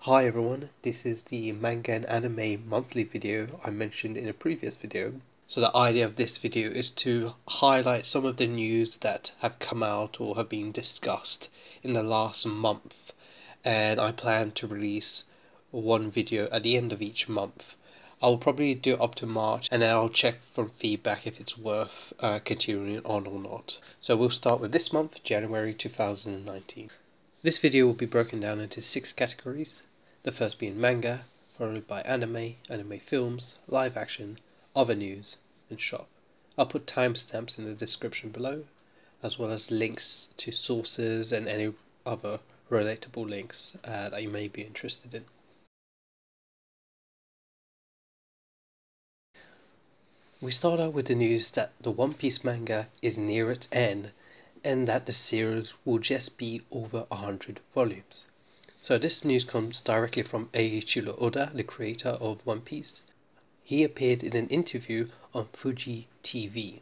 Hi everyone, this is the manga and anime monthly video I mentioned in a previous video. So the idea of this video is to highlight some of the news that have come out or have been discussed in the last month, and I plan to release one video at the end of each month. I'll probably do it up to March, and then I'll check from feedback if it's worth continuing on or not. So we'll start with this month, January 2019. This video will be broken down into 6 categories, the first being manga, followed by anime, anime films, live action, other news, and shop. I'll put timestamps in the description below, as well as links to sources and any other relatable links that you may be interested in. We start out with the news that the One Piece manga is near its end, and that the series will just be over 100 volumes. So this news comes directly from Eiichiro Oda, the creator of One Piece. He appeared in an interview on Fuji TV,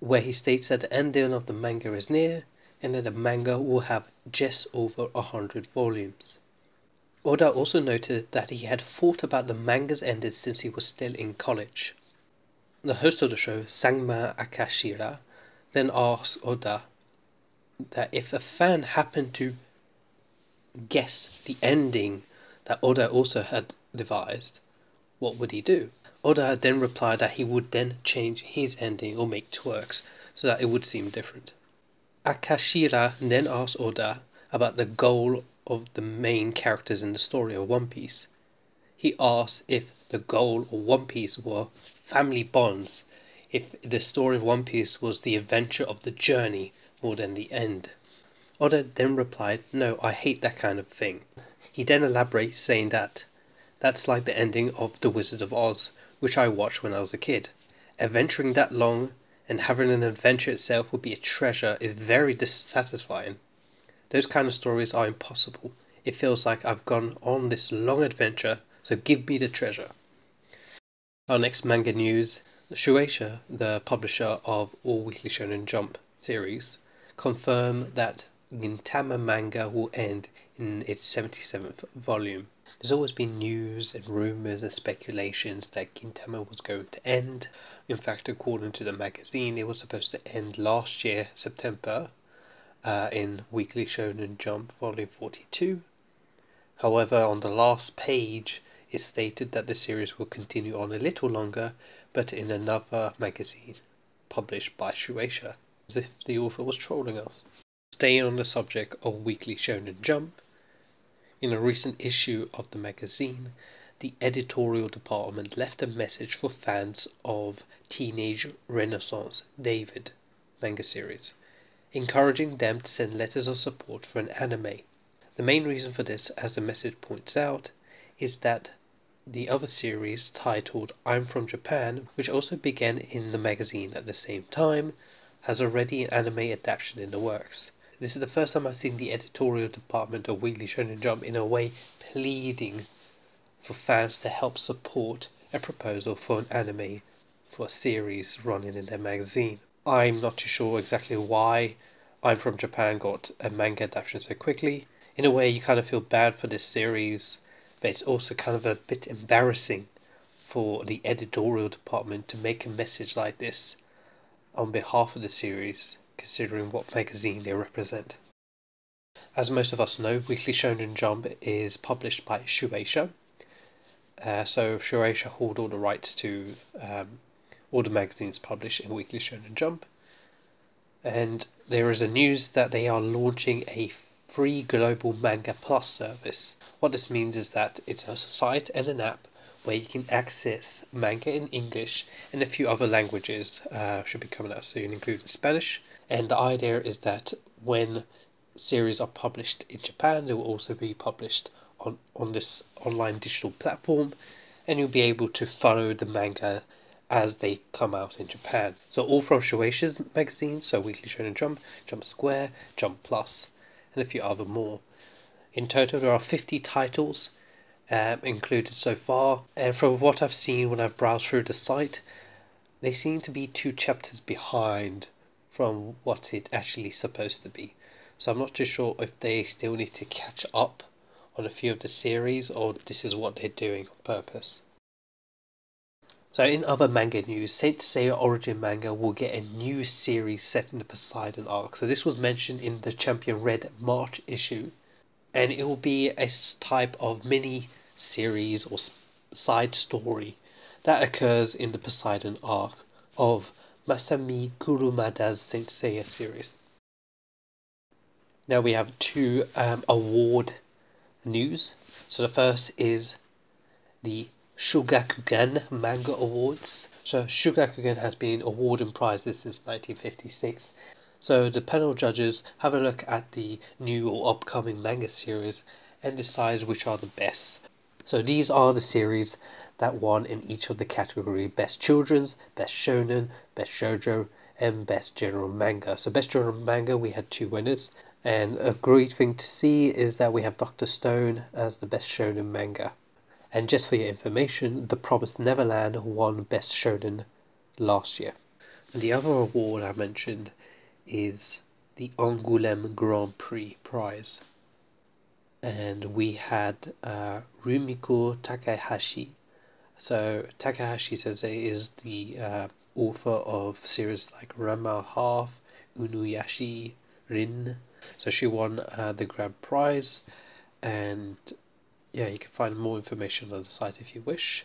where he states that the ending of the manga is near, and that the manga will have just over 100 volumes. Oda also noted that he had thought about the manga's ending since he was still in college. The host of the show, Sangma Akashira, then asked Oda that if a fan happened to guess the ending that Oda also had devised, what would he do? Oda then replied that he would then change his ending or make twerks so that it would seem different. Akashira then asked Oda about the goal of the main characters in the story of One Piece. He asked if the goal of One Piece were family bonds, if the story of One Piece was the adventure of the journey more than the end. Oda then replied, "No, I hate that kind of thing." He then elaborates, saying that that's like the ending of The Wizard of Oz, which I watched when I was a kid. Adventuring that long and having an adventure itself would be a treasure is very dissatisfying. Those kind of stories are impossible. It feels like I've gone on this long adventure, so give me the treasure. Our next manga news, Shueisha, the publisher of all Weekly Shonen Jump series, confirmed that Gintama manga will end in its 77th volume. There's always been news and rumours and speculations that Gintama was going to end. In fact, according to the magazine, it was supposed to end last year, September, in Weekly Shonen Jump volume 42. However, on the last page, it stated that the series will continue on a little longer, but in another magazine published by Shueisha, as if the author was trolling us. Staying on the subject of Weekly Shonen Jump, in a recent issue of the magazine, the editorial department left a message for fans of Teenage Renaissance David manga series, encouraging them to send letters of support for an anime. The main reason for this, as the message points out, is that the other series, titled I'm From Japan, which also began in the magazine at the same time, has already an anime adaptation in the works. This is the first time I've seen the editorial department of Weekly Shonen Jump in a way pleading for fans to help support a proposal for an anime for a series running in their magazine. I'm not too sure exactly why I'm From Japan got a manga adaptation so quickly. In a way, you kind of feel bad for this series, but it's also kind of a bit embarrassing for the editorial department to make a message like this on behalf of the series, considering what magazine they represent. As most of us know, Weekly Shonen Jump is published by Shueisha. So Shueisha hold all the rights to all the magazines published in Weekly Shonen Jump. And there is a news that they are launching a free global Manga Plus service. What this means is that it's a site and an app where you can access manga in English and a few other languages should be coming out soon, including Spanish. And the idea is that when series are published in Japan, they will also be published on this online digital platform, and you'll be able to follow the manga as they come out in Japan. So all from Shueisha's magazines, so Weekly Shonen Jump, Jump Square, Jump Plus, and a few other more. In total, there are 50 titles included so far, and from what I've seen when I've browsed through the site, they seem to be 2 chapters behind from what it actually is supposed to be. So I'm not too sure if they still need to catch up on a few of the series, or this is what they're doing on purpose. So in other manga news, Saint Seiya Origin manga will get a new series set in the Poseidon arc. So this was mentioned in the Champion Red March issue, and it will be a type of mini series or side story that occurs in the Poseidon arc of Masami Kurumada's Saint Seiya series. Now we have two award news. So the first is the Shogakukan Manga Awards. So Shogakukan has been awarding prizes since 1956. So the panel judges have a look at the new or upcoming manga series and decide which are the best. So these are the series that won in each of the category: Best Children's, Best Shonen, Best Shoujo, and Best General Manga. So Best General Manga, we had two winners. And a great thing to see is that we have Dr. Stone as the Best Shonen Manga. And just for your information, The Promised Neverland won Best Shonen last year. And the other award I mentioned is the Angoulême Grand Prix prize. And we had Rumiko Takahashi. So Takahashi Sensei is the author of series like Ranma Half, Unuyashi, Rin. So she won the grand prize, and yeah, you can find more information on the site if you wish.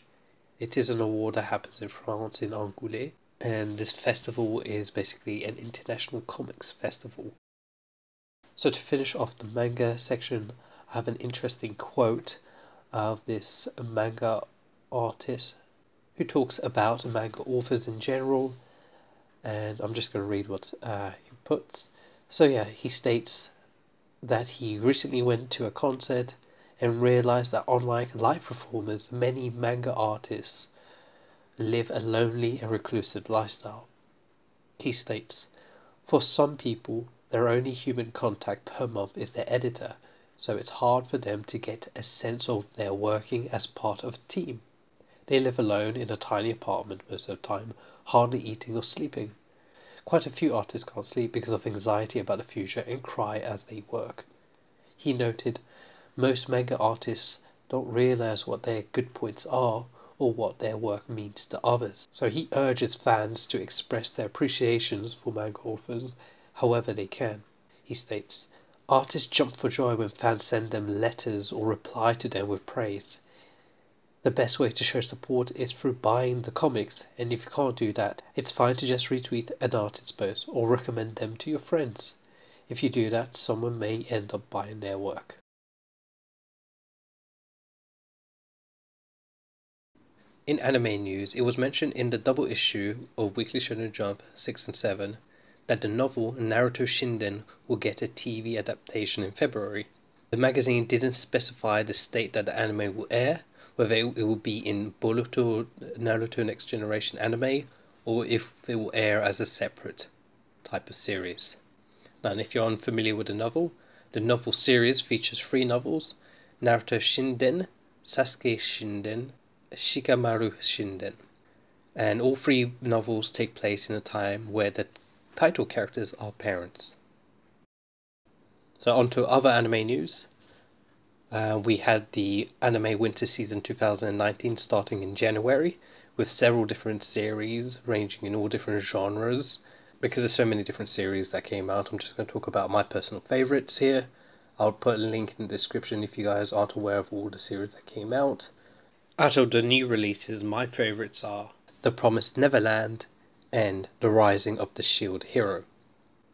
It is an award that happens in France, in Angoulême, and this festival is basically an international comics festival. So to finish off the manga section, I have an interesting quote of this manga artist who talks about manga authors in general, and I'm just going to read what he puts. So yeah, he states that he recently went to a concert and realized that unlike live performers, many manga artists live a lonely and reclusive lifestyle. He states, for some people, their only human contact per month is their editor, so it's hard for them to get a sense of their working as part of a team. They live alone in a tiny apartment most of the time, hardly eating or sleeping. Quite a few artists can't sleep because of anxiety about the future and cry as they work. He noted, most manga artists don't realize what their good points are or what their work means to others. So he urges fans to express their appreciations for manga authors however they can. He states, artists jump for joy when fans send them letters or reply to them with praise. The best way to show support is through buying the comics, and if you can't do that, it's fine to just retweet an artist's post or recommend them to your friends. If you do that, someone may end up buying their work. In anime news, it was mentioned in the double issue of Weekly Shonen Jump 6 and 7 that the novel Naruto Shinden will get a TV adaptation in February. The magazine didn't specify the state that the anime will air, whether it will be in Boruto Naruto Next Generation anime, or if it will air as a separate type of series. Now, and if you're unfamiliar with the novel series features 3 novels: Naruto Shinden, Sasuke Shinden, Shikamaru Shinden. And all 3 novels take place in a time where the title characters are parents. So on to other anime news. We had the anime winter season 2019 starting in January with several different series ranging in all different genres. Because there's so many different series that came out, I'm just going to talk about my personal favorites here. I'll put a link in the description if you guys aren't aware of all the series that came out. Out of the new releases, my favorites are The Promised Neverland and The Rising of the Shield Hero.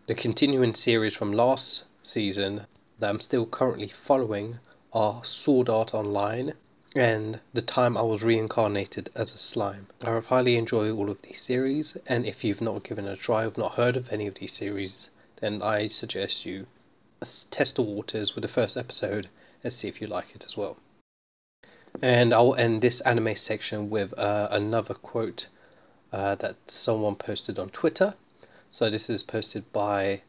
The continuing series from last season that I'm still currently following are Sword Art Online and The Time I Was Reincarnated as a Slime. I highly enjoy all of these series, and if you've not given it a try, or not heard of any of these series, then I suggest you test the waters with the first episode and see if you like it as well. And I'll end this anime section with another quote that someone posted on Twitter. So this is posted by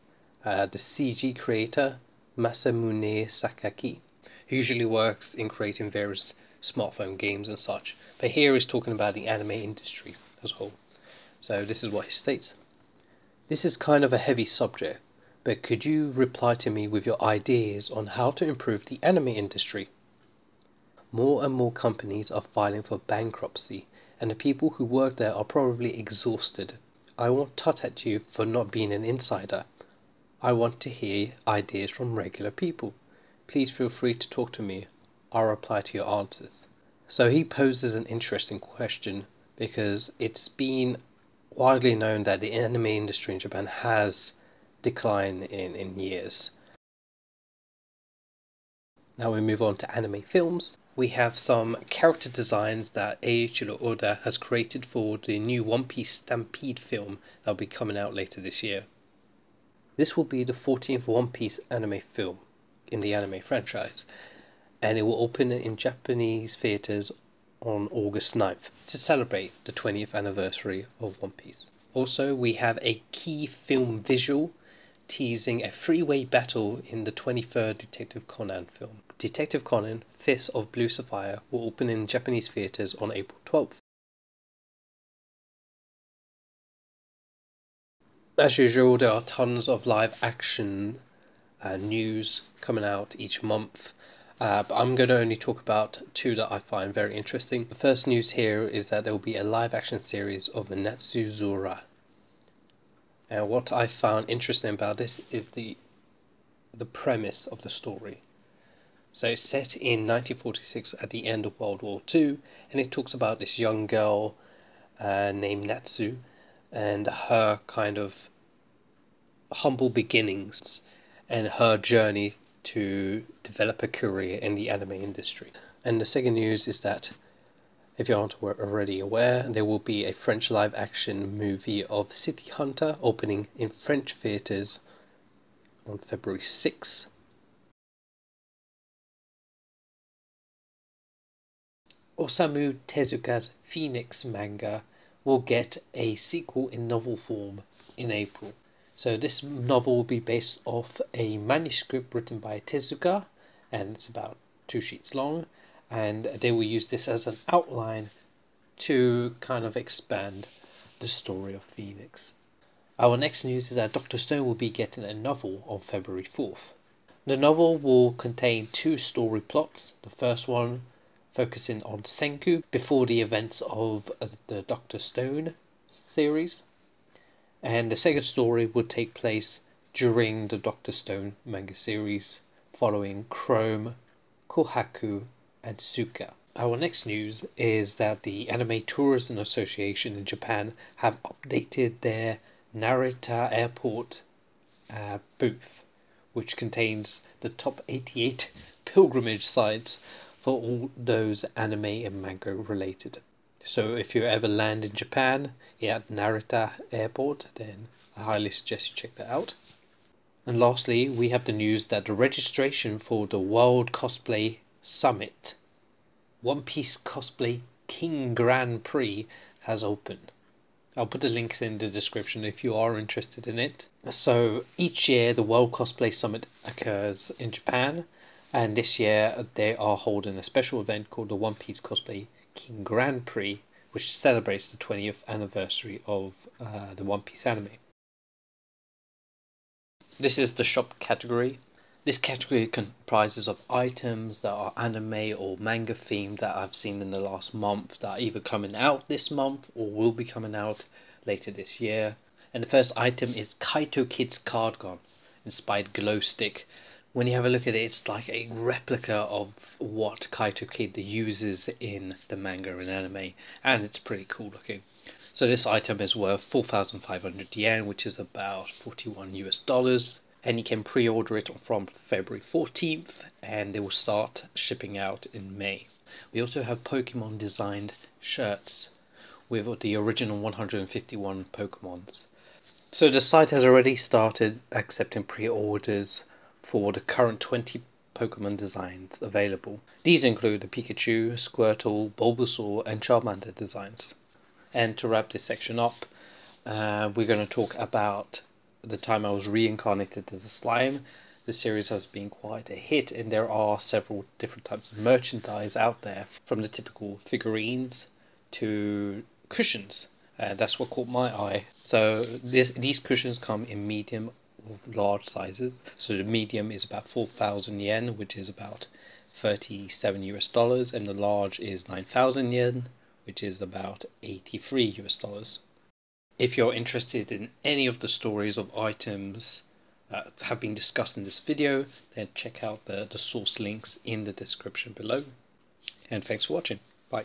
the CG creator Masamune Sakaki, who usually works in creating various smartphone games and such, but here he's talking about the anime industry as a whole. So this is what he states. This is kind of a heavy subject, but could you reply to me with your ideas on how to improve the anime industry? More and more companies are filing for bankruptcy, and the people who work there are probably exhausted. I won't tut at you for not being an insider. I want to hear ideas from regular people. Please feel free to talk to me. I'll reply to your answers. So he poses an interesting question because it's been widely known that the anime industry in Japan has declined in years. Now we move on to anime films. We have some character designs that Eiichiro Oda has created for the new One Piece Stampede film that will be coming out later this year. This will be the 14th One Piece anime film in the anime franchise, and it will open in Japanese theaters on August 9th to celebrate the 20th anniversary of One Piece. Also, we have a key film visual teasing a three-way battle in the 23rd Detective Conan film. Detective Conan, Fist of Blue Sapphire will open in Japanese theaters on April 12th. As usual, there are tons of live action news coming out each month. But I'm going to only talk about two that I find very interesting. The first news here is that there will be a live action series of Natsuzura. And what I found interesting about this is the premise of the story. So it's set in 1946 at the end of World War II, and it talks about this young girl named Natsu and her kind of humble beginnings and her journey to develop a career in the anime industry. And the second news is that, if you aren't already aware, there will be a French live action movie of City Hunter opening in French theaters on February 6th. Osamu Tezuka's Phoenix manga will get a sequel in novel form in April. So this novel will be based off a manuscript written by Tezuka, and it's about 2 sheets long, and they will use this as an outline to kind of expand the story of Phoenix. Our next news is that Dr. Stone will be getting a novel on February 4th. The novel will contain 2 story plots. The first one focusing on Senku before the events of the Dr. Stone series, and the second story would take place during the Dr. Stone manga series, following Chrome, Kohaku, and Suka. Our next news is that the Anime Tourism Association in Japan have updated their Narita Airport booth, which contains the top 88 pilgrimage sites for all those anime and manga related. So if you ever land in Japan at Narita Airport, then I highly suggest you check that out. And lastly, we have the news that the registration for the World Cosplay Summit, One Piece Cosplay King Grand Prix, has opened. I'll put the links in the description if you are interested in it. So each year the World Cosplay Summit occurs in Japan, and this year they are holding a special event called the One Piece Cosplay King Grand Prix, which celebrates the 20th anniversary of the One Piece anime. This is the shop category. This category comprises of items that are anime or manga themed that I've seen in the last month that are either coming out this month or will be coming out later this year. And the first item is Kaito Kid's Card-Gun, inspired glow stick. When you have a look at it, it's like a replica of what Kaito Kid uses in the manga and anime, and it's pretty cool looking. So this item is worth 4,500 yen, which is about $41, and you can pre-order it from February 14th, and they will start shipping out in May. We also have Pokemon designed shirts with the original 151 Pokemons. So the site has already started accepting pre-orders for the current 20 Pokemon designs available. These include the Pikachu, Squirtle, Bulbasaur, and Charmander designs. And to wrap this section up, we're going to talk about the time I was reincarnated as a slime. The series has been quite a hit, and there are several different types of merchandise out there, from the typical figurines to cushions. That's what caught my eye. So these cushions come in medium or large sizes. So the medium is about 4,000 yen, which is about 37 US dollars, and the large is 9,000 yen, which is about 83 US dollars. If you're interested in any of the stories of items that have been discussed in this video, then check out the source links in the description below. And thanks for watching. Bye.